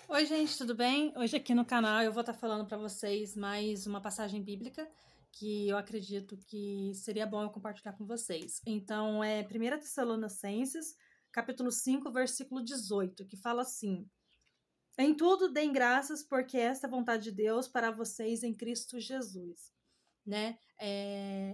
Oi, gente, tudo bem? Hoje aqui no canal eu vou estar falando para vocês mais uma passagem bíblica que eu acredito que seria bom eu compartilhar com vocês. Então, é 1 Tessalonicenses, capítulo 5, versículo 18, que fala assim: Em tudo deem graças, porque esta é a vontade de Deus para vocês em Cristo Jesus. Né?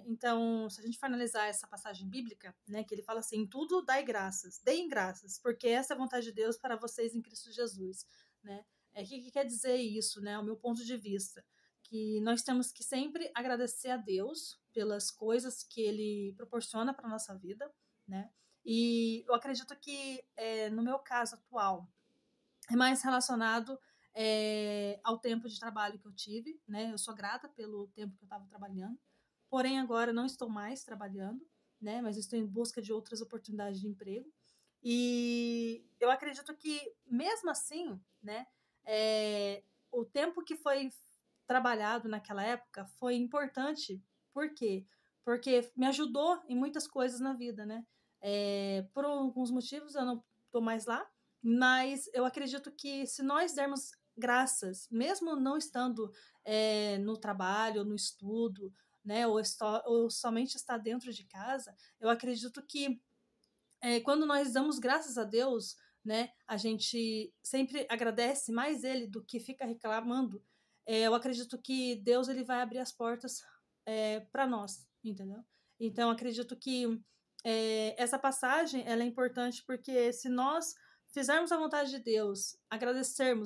Então, se a gente for analisar essa passagem bíblica, né, que ele fala assim: em tudo dai graças, deem graças, porque essa é a vontade de Deus para vocês em Cristo Jesus, né? O que quer dizer isso, né? O meu ponto de vista, que nós temos que sempre agradecer a Deus pelas coisas que Ele proporciona para nossa vida, né? E eu acredito que no meu caso atual é mais relacionado ao tempo de trabalho que eu tive, né? Eu sou grata pelo tempo que eu estava trabalhando, porém agora não estou mais trabalhando, né? Mas estou em busca de outras oportunidades de emprego. E eu acredito que mesmo assim, né? O tempo que foi trabalhado naquela época foi importante. Por quê? Porque me ajudou em muitas coisas na vida, né? Por alguns motivos eu não estou mais lá, mas eu acredito que se nós dermos graças, mesmo não estando no trabalho, no estudo, né, ou somente estar dentro de casa, eu acredito que quando nós damos graças a Deus, né, a gente sempre agradece mais Ele do que fica reclamando. Eu acredito que Deus ele vai abrir as portas para nós, entendeu? Então, acredito que essa passagem ela é importante porque se nós fizermos a vontade de Deus,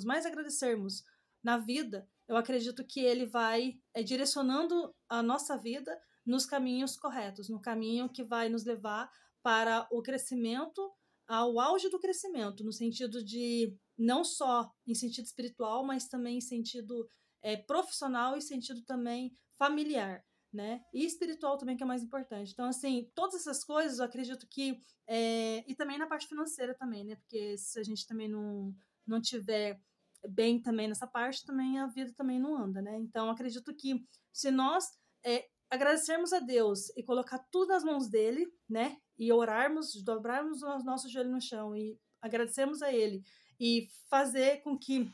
mais agradecermos na vida, eu acredito que Ele vai direcionando a nossa vida nos caminhos corretos, no caminho que vai nos levar para o crescimento, ao auge do crescimento, no sentido de não só em sentido espiritual, mas também em sentido profissional e sentido também familiar, né? E espiritual também, que é mais importante. Então, assim, todas essas coisas eu acredito que. E também na parte financeira também, né? Porque se a gente também não tiver bem também nessa parte, também a vida também não anda, né? Então, acredito que se nós agradecermos a Deus e colocar tudo nas mãos dele, né? E orarmos, dobrarmos o nosso joelho no chão e agradecermos a ele e fazer com que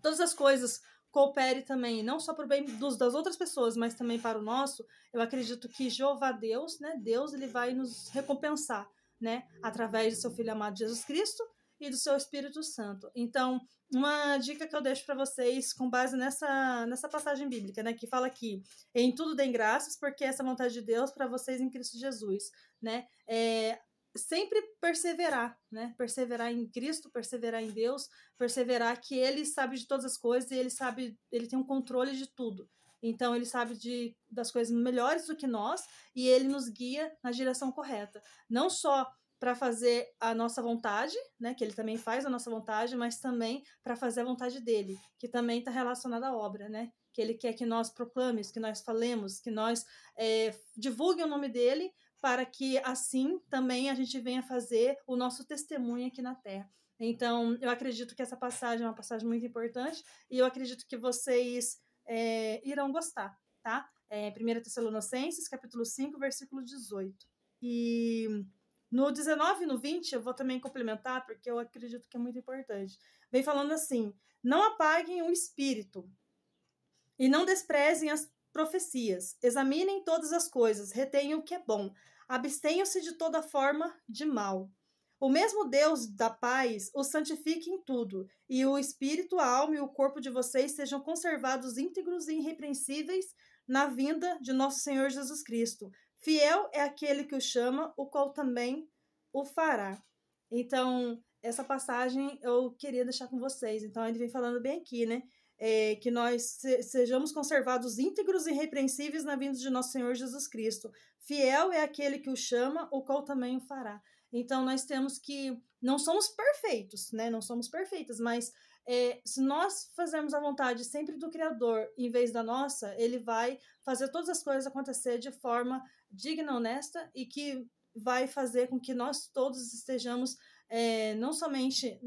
todas as coisas coopere também, não só para o bem das outras pessoas, mas também para o nosso, eu acredito que Jeová Deus, né? Deus ele vai nos recompensar, né? Através do seu Filho amado Jesus Cristo e do seu Espírito Santo. Então, uma dica que eu deixo para vocês com base nessa passagem bíblica, né? Que fala aqui, em tudo deem graças, porque essa é a vontade de Deus para vocês em Cristo Jesus, né? Sempre perseverar, né? Perseverar em Cristo, perseverar em Deus, perseverar que ele sabe de todas as coisas e ele tem um controle de tudo. Então ele sabe das coisas melhores do que nós e ele nos guia na direção correta. Não só para fazer a nossa vontade, né, que ele também faz a nossa vontade, mas também para fazer a vontade dele, que também está relacionada à obra, né? Que ele quer que nós proclamemos, que nós falemos, que nós divulguem o nome dele, para que assim também a gente venha fazer o nosso testemunho aqui na Terra. Então, eu acredito que essa passagem é uma passagem muito importante e eu acredito que vocês irão gostar, tá? 1 Tessalonicenses, capítulo 5, versículo 18. E no 19 e no 20, eu vou também complementar, porque eu acredito que é muito importante. Vem falando assim: não apaguem o espírito e não desprezem as profecias. Examinem todas as coisas, retenham o que é bom. Abstenham-se de toda forma de mal. O mesmo Deus da paz os santifique em tudo, e o espírito, a alma e o corpo de vocês sejam conservados íntegros e irrepreensíveis na vinda de nosso Senhor Jesus Cristo. Fiel é aquele que o chama, o qual também o fará. Então, essa passagem eu queria deixar com vocês. Então, ele vem falando bem aqui, né? Que nós sejamos conservados íntegros e irrepreensíveis na vinda de nosso Senhor Jesus Cristo. Fiel é aquele que o chama, o qual também o fará. Então, nós temos que. Não somos perfeitos, né? Não somos perfeitas, mas se nós fazermos a vontade sempre do Criador em vez da nossa, ele vai fazer todas as coisas acontecer de forma digna, honesta e que vai fazer com que nós todos estejamos não somente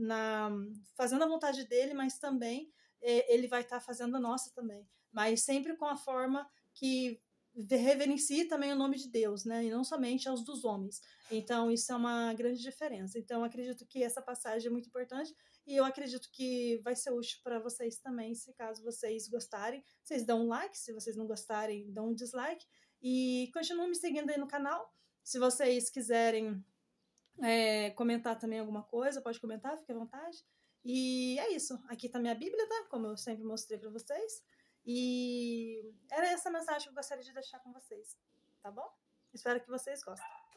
fazendo a vontade dele, mas também ele vai estar fazendo a nossa também. Mas sempre com a forma que reverencie também o nome de Deus, né? E não somente aos dos homens. Então, isso é uma grande diferença. Então, acredito que essa passagem é muito importante e eu acredito que vai ser útil para vocês também, se caso vocês gostarem. Vocês dão um like, se vocês não gostarem, dão um dislike. E continuem me seguindo aí no canal. Se vocês quiserem comentar também alguma coisa, pode comentar, fique à vontade. E é isso. Aqui tá minha Bíblia, tá? Como eu sempre mostrei para vocês. E era essa mensagem que eu gostaria de deixar com vocês, tá bom? Espero que vocês gostem.